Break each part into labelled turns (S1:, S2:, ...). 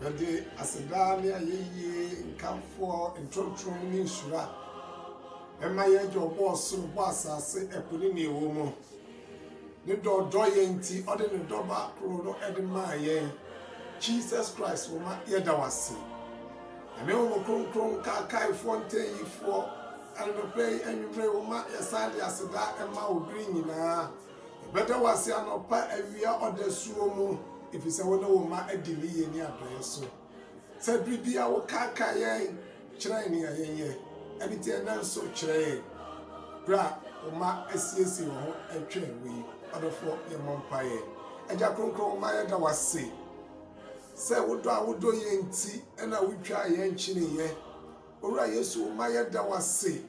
S1: Yɛde aseda ne ayɛyie nkamfo ntontrom ne nsura ɛma yɛgye ɔbɔ ɔsoro bɔ asase ɛpo ne nea ɛwɔ mu ne dɔdɔ yɛn nti ɔde ne dɔba koro no ɛde maa yɛn Jesus Christ wɔ ma yɛda wase ɛne wɔn kronkron kaakaefoɔ ntɛnyifoɔ anɔpɛ yi anwummerɛ wɔ ma yɛsan de aseda ɛma obiri nyinaa yɛbɛda wase anɔpa awia ɔdasuo mu efisɛ wɔn wɔ ma adi ne yɛ ne adɔyɛ so sɛ biribi a wɔkaaka yɛn kyerɛ ne yɛyɛ ɛne tie nan so kyerɛ yɛn bra wɔma asiesie wɔn ho atwɛn wei ɔdɔfoɔ yɛ mɔ mpaeɛ agya kronkron ma yɛda wase sɛ wodɔ a wodɔ yɛn nti ɛna wotwa yɛn kyene yɛ owura yesu ma yɛda wase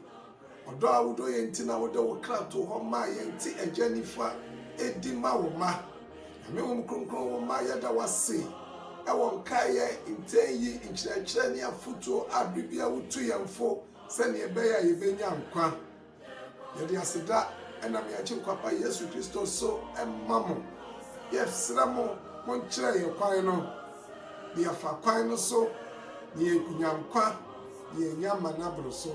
S1: ɔdɔ a wodɔ yɛn nti na wodɔ wo krato hɔ ma yɛn nti agya nifa edi ma wo ma ame wo kronkron wo ma yɛda wase ɛwɔ nkaeɛ ntɛnyi nkyerɛkyerɛ ne afotuo abribia wotu yɛn fo sɛnea ɛbɛyɛ a yɛbɛnya nkwa yɛde aseda ɛnam yɛakye nkwapa yesu kristo so ɛma mo yɛsrɛ mo monkyerɛ yɛ kwan no ne yɛfa kwan no so ne yɛkunya nkwa ne yɛnya ama n'aboro so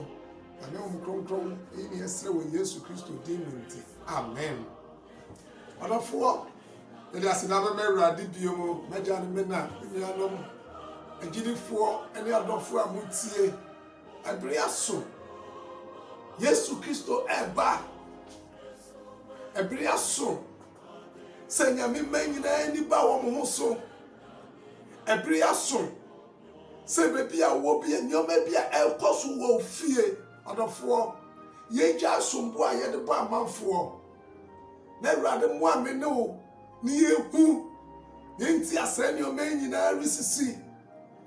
S1: ame wo kronkron yi ne yɛsrɛ wɔ yesu kristo din mu nti amen ɔdɔfoɔ yɛde aseda bɛma awurade bio mu mɛgya no me na nnuanom agyidifoɔ ne adɔfoɔ a motie abere aso yesu kristo ɛba abere aso sɛ nyame ma nyinaa ani ba wɔ mo ho so abere aso sɛ baabi a wɔ bi nneɛma bi a ɛkɔ so wɔ fie ɔdɔfoɔ yɛgya asombo a yɛde bɔ amanfoɔ na awurade mmoa me ne wo ne yɛhu yɛnti asɛ nneɛma nyinaa resisi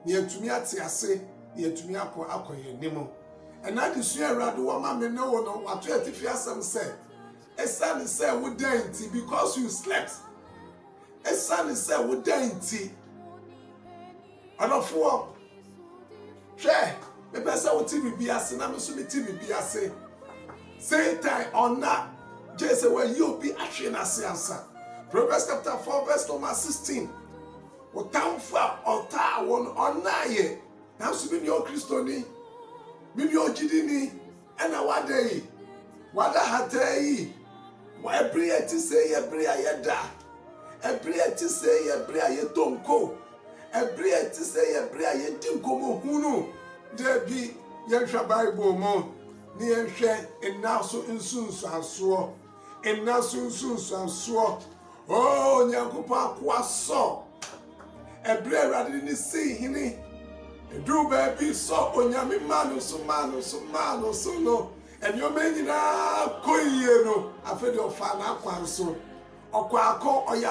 S1: ne yɛtumi ate ase ne yɛtumi akɔ yɛn anim ɛna de sua awurade wɔ ma me ne wo no wato atifi asɛm sɛ ɛsiane sɛ woda nti because you slept ɛsiane sɛ woda nti ɔdɔfoɔ hwɛ mepɛ sɛ wote biribi ase na me nso mete biribi ase Satan ɔna gye sɛ wayi obi ahwe n'ase ansa Proverbs chapter 4 verse number 16 wotamfo a ɔtaa wɔn ɔnaayɛ nanso bi ne ɔkristoni bi ne ɔgyidini ɛna wada yi wada hataa yi ɛbere yɛ ti sɛ yɛ ɛbere a yɛda ɛbere yɛ ti sɛ yɛ ɛbere a yɛtɔ nko ɛbere yɛ ti sɛ yɛ ɛbere a yɛdi nkɔmmɔhunu dɛbi yɛhwɛ Bible mu ne yɛhwɛ nna so nsunsuansoɔ nna so nsunsuansoɔ oh nyankopɔn akoa sɔ ɛbere awurade ne si hene eduru baabi sɔ onyame ma no so no ɛnneɛma nyinaa kɔ yie no afei de ɔfa n'akwan so ɔkɔ akɔ ɔyɛ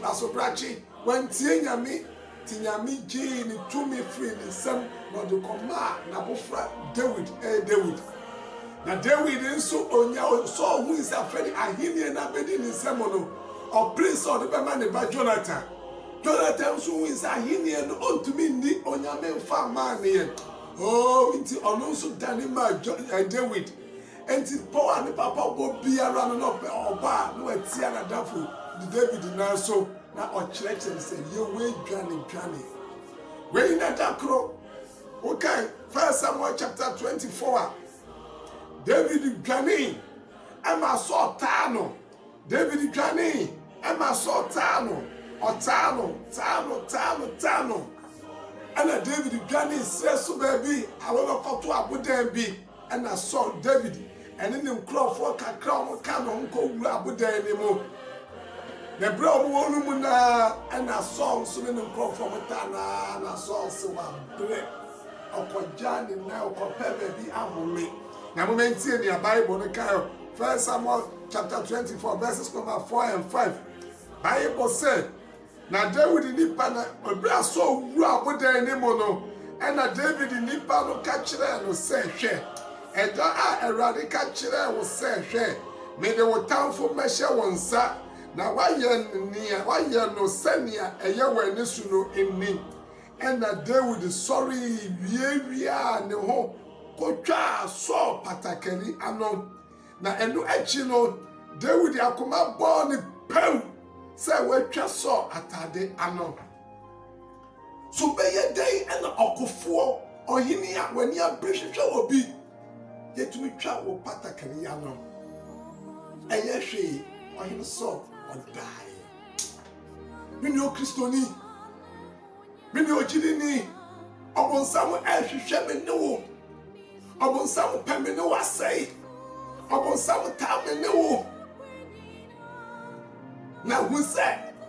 S1: asobrakye wantie nyame ti nyame gyee ne tumi firi ne nsɛm na ɔde kɔmaa n'abofra David na David nso onya sɛ ɔhu sɛ afei de ahenni na abɛdi ne nsɛm no ɔpere sɛ ɔde bɛma ne ba Jonathan nso hu sɛ ahenni no ɔntumi nni onyame mfa maa ne yɛn nti ɔno nso dane maa David enti power ne papa bɔ biara no na ɔba a na watia n'adafo de David nan so na ɔkyerɛkyerɛ sɛ yɛwɔ dwane wei na da koro okay 1 Samuel chapter 24 a David dwane ɛma sɛ ɔtaa no David dwane ɛma sɛ ɔtaa no taa no ɛna David dwane srɛ so baabi awɔbɛkɔto abodan bi ɛna sɔ David ɛne ne nkurɔfoɔ kakra ɔmo ka no nkɔwura abodan ne mu na berɛ ɔmo wɔ no mu na ɛna sɔ nso ne nkurɔfoɔ mo taa na sɔ se wabrɛ ɔkɔgya ne nan ɔkɔpɛ baabi ahome na momentie nea Bible no kae 1 Samuel chapter 24 verses number 4 and 5 Bible said na David nipa na obira so wura abodan ne mu no ɛna David nipa no ka kyerɛ no sɛ hwɛ ɛda a Awurade ka kyerɛ wo sɛ hwɛ mede wo tamfo mɛhyɛ wo nsa na wayɛ no sɛnea ɛyɛ wɔ ani so no ɛni ɛna David sɔre wiewia ne ho kotwa sɔ patakari ano na ɛno akyi no David akoma bɔ ne pɛw sɛ watwa sɔ atade ano so be ye day and okofo ohini a wani abrehwehwe obi yetumi twa wo patakari ya no eye hwe ohini so odai mini o kristoni mini o jidini obonsam ehwehwe me ne wo obonsam peme ne wasai obonsam ta me ne wo na hu se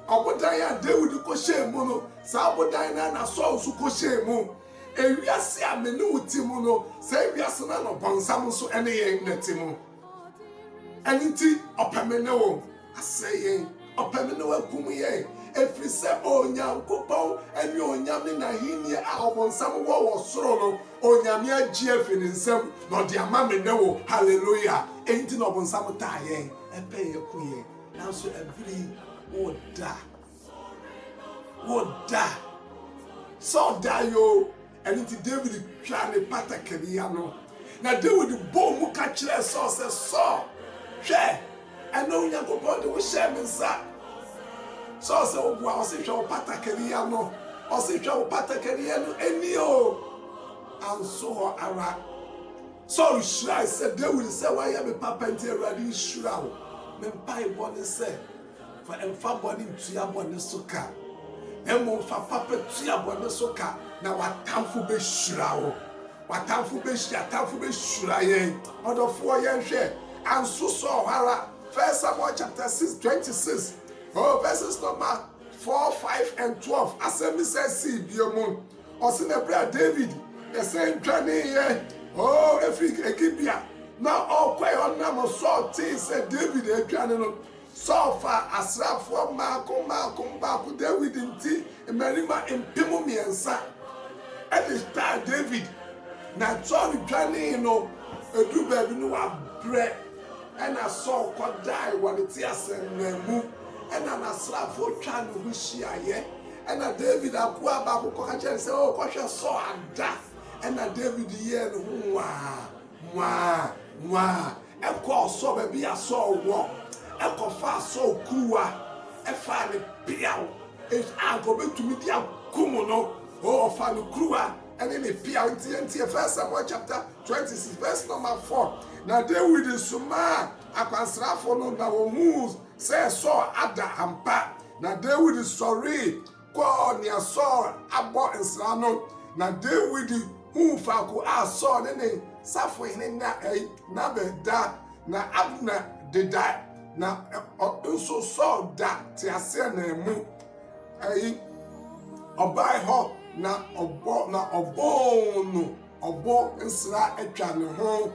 S1: obodan ya David ko shemu no sa obodan na so su ko shemu ewiase a me ne wuti mu no sa ewiase na no bonsam so ene ye nati mu aniti opeme ne wo aseye opeme ne wa kum ye efiri se onyankopon ene onyame na hini a obonsam wo soro no onyame agye afiri nsam no de ama me ne wo hallelujah enti no obonsam ta ye epe ye ku ye na so every woda so da yo and it David twa ne patakari ya no na David bo mu ka kire so se so hwe eno Nyankopon de wo hye me nsa so se wo bua o se hwe wo patakari ya no o se hwe wo patakari ya no eni o anso ho ara so shira se David se wa ya me papa nti awrade shira wo me pai bo ne se fa emfa body ntua bone soka emo fa papa tua bone soka na watamfo be shira wo watamfo be shira ye odofo ye hwe anso so hara 1 Samuel chapter 6:26 verses number 4, 5 and 12 asemi say see biomu osinebra David the same training ye every ekibia na okwe onam so tin say David edwane no so far asrafo maako David nti emerima empemu miensa at the star David na John dwane no edu baby no abre and I saw God die when it is mu and an asrafo twa no hu hia and David akwa ba ko ka chere say oh ko hwe so ada and David ye no wa e ko so baby aso wo ekofa so kuwa efa ne piaw ago betumi dia kumu no fa ne kuwa ene ne piaw nti 1 Samuel chapter 26 verse number 4 na David suma akwansrafo no na wo hu say so ada ampa na David sorry ko ni aso abo nsra no na David hu fa ko aso ne safo hene na beda na abna deda na so so da ti ase na emu obai ho na obo nsra atwa ne ho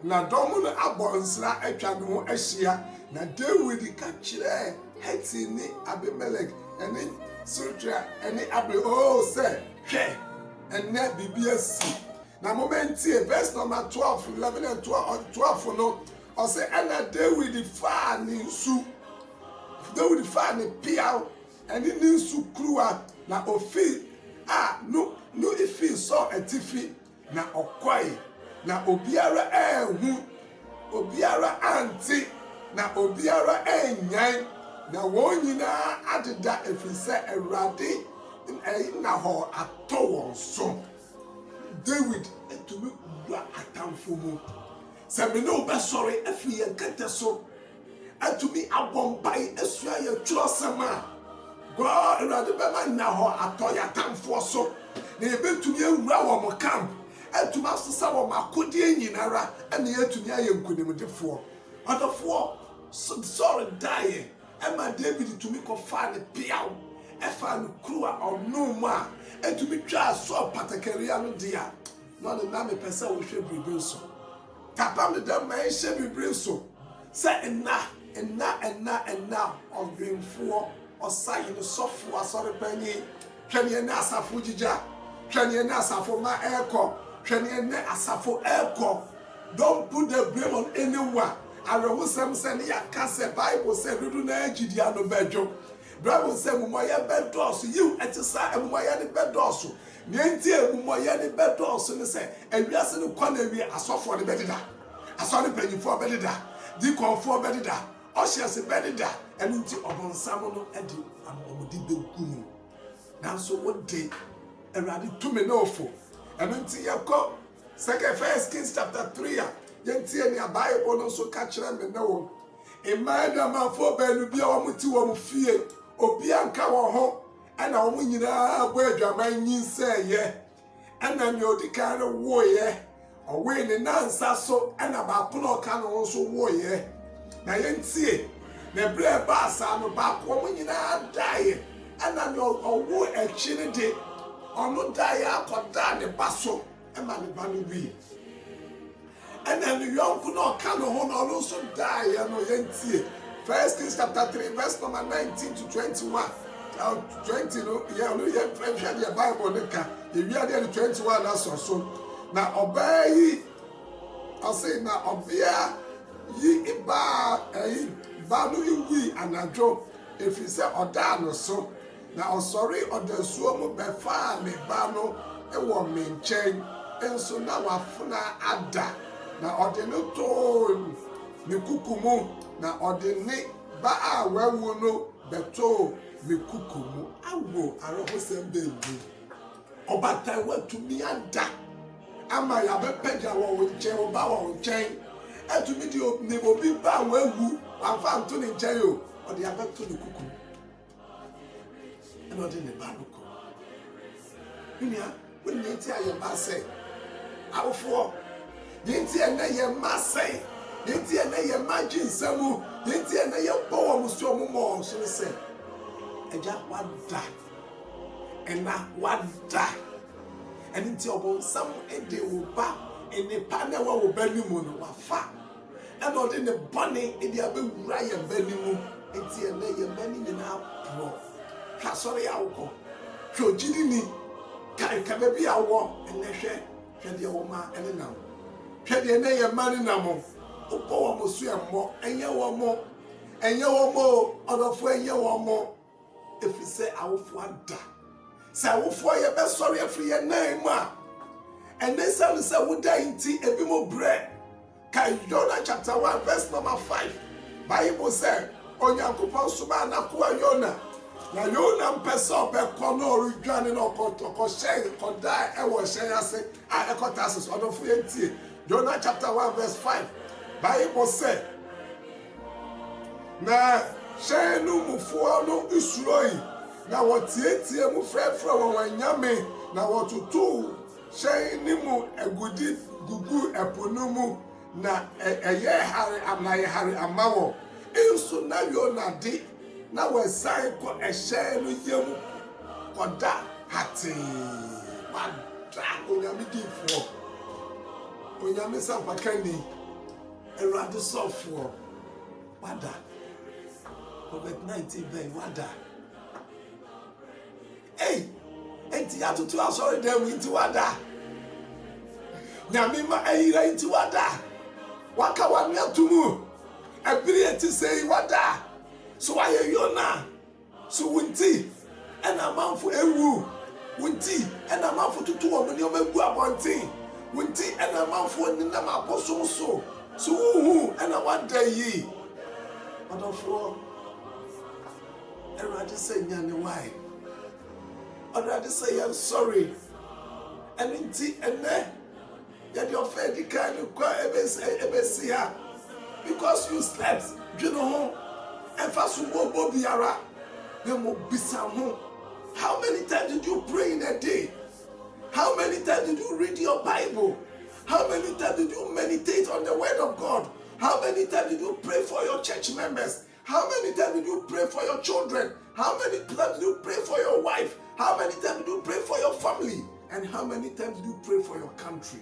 S1: na dom no abo nsra atwa ne ho ahia na David ka kire heti ni Abimelech ene Sutra ene abe say hwe ene bibia si na momenti verse number 12 11 and 12 no o say and David fa ni nsu David fa ni piaw and ni nsu kruwa na ofi no ifi so atifi na okwai na obiara ehu obiara anti na obiara enyan na wonyina adeda efise Awurade na ho atowon so David etumi gba atamfo mu se me no be sorry afi ye kete so atumi abompai asua ye twosema God Awurade be ma na ho atoya atamfo so na ebetumi awura wo mo camp atumi asesa wo makodie nyinara ene atumi aye nkunimdefo adofo sorry die Emma David to me confine the piaw. Efa no kruwa onu ma etumi twa so patakaria no dia. No the na me pese wo hwe bibi so. Papa me da man hwe bibi so. Say enna odwemfo osaye no sofo asore panyi. Hwene na asafo jija. Hwene na asafo ma eko. Hwene na asafo eko. Don't put the blame on anyone. Arewo sem se ne yakase Bible say dudu na agidia no bedwo Bible say mumoye bedoso you etisa mumoye ne bedoso ne enti mumoye ne bedoso ne se awiase ne kwana wi asofo ne bedida aso ne panyifo bedida di konfo bedida oshiase bedida enti obonsam no edi amomodi begunu nanso wode Eradi tumi no fo. Eno nti yakọ First Kings chapter 3 a yentie ni Bible no so ka kire me na wo. Emmanuel amafo benu bia wo muti wo fie obi anka wo ho ana wo nyina bo adwaman nyinse ye ana ne odika no wo ye owe ne nansa so ana ba kono ka no so wo ye na yentie na bre ba asa no ba ko mo nyina dae ana ne owo echi ne de onu dae akoda ne baso ema ne ba no bi ana ne yonku no ka no ho no so dae no yentie First Kings chapter 3 verse number 19 to 21 20 no yeah no yeah French and the Bible nka the we are there 21 na so na obey I say na obia yi iba ba no yi anajo if you say oda no so na osori odasuo mu befa me ba no e wo me nchen enso na wafuna ada na ode no to ni kukumu na ode ni ba a wawu no beto me kukumu awo aroho sembe ndu obata watumi ada ama ya bepeja wo nchen oba wo nchen atumi di ni obi ba wawu amfa nto ni nchen yo ode abeto ni kukumu eno de ne ba no ko nya woni ti aye ma se awofo yenti ena ye ma se yenti ena ye ma jinsamu yenti ena ye bowo muso mu mo so se eja wada ena wada eni ti obo sam ede wo ba eni pa na wa wo bani mu no wafa ena ode ne bone ede abewura ye bani mu enti ena ye bani nyina pro ka sori awko twojidi ni ka bebi awo ene hwede wo ma ene nam hwede ene ye ma ni nam opo wo mo so emmo enye wo mo odofo enye wo mo efise awofo ada sa awofo ye be sori afri ye nan ma ene se woda nti ebi mo bre ka Jonah chapter 1 verse number 5 Bible say onyankopon suma na ko Jonah na Jonah mpesa be kono orudwane na okotoko shey koda e wo shey ase a ekota ase so odofo ye ntie Jonah chapter 1 verse 5 Bible say na shey no mufuo no isuroi na wotietie mu frefre wo wanyame na wotutu shey ni mu egudi gugu eponumu na eye hari amawo inso na Jonah di na wesai ko ehye no yemu koda hati wada onyame difo onyame sampakani erade sofo wada COVID-19 ben wada enti atutu asori dem inti wada nyame ma ayira inti wada waka wanu atumu ebiri enti sei wada so why you na so wunti ena manfo ewu wunti ena manfo tutu wo ni o megu abontin wunti ena manfo ni na maboso so hu ena wada yi odofo erade say nyane why erade say I'm sorry enti ene ya di offend kan kwa ebesi ha because you slept you know how many times did you pray in a day? How many times did you read your Bible? How many times did you meditate on the word of God? How many times did you pray for your church members? How many times did you pray for your children? How many times did you pray for your wife? How many times did you pray for your family? And how many times did you pray for your country?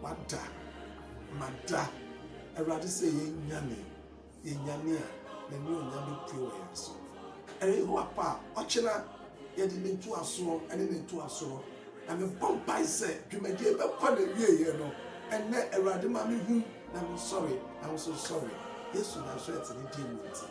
S1: Wada, mada, everybody say nyame. Yenyame na ni onyame pray so ho apa ochina ye de ntu aso ene ntu aso na me pompai se dwumade be kwa na wie ye no enne Awurade ma me hu na me sorry I'm so sorry Yesu na so etini di muti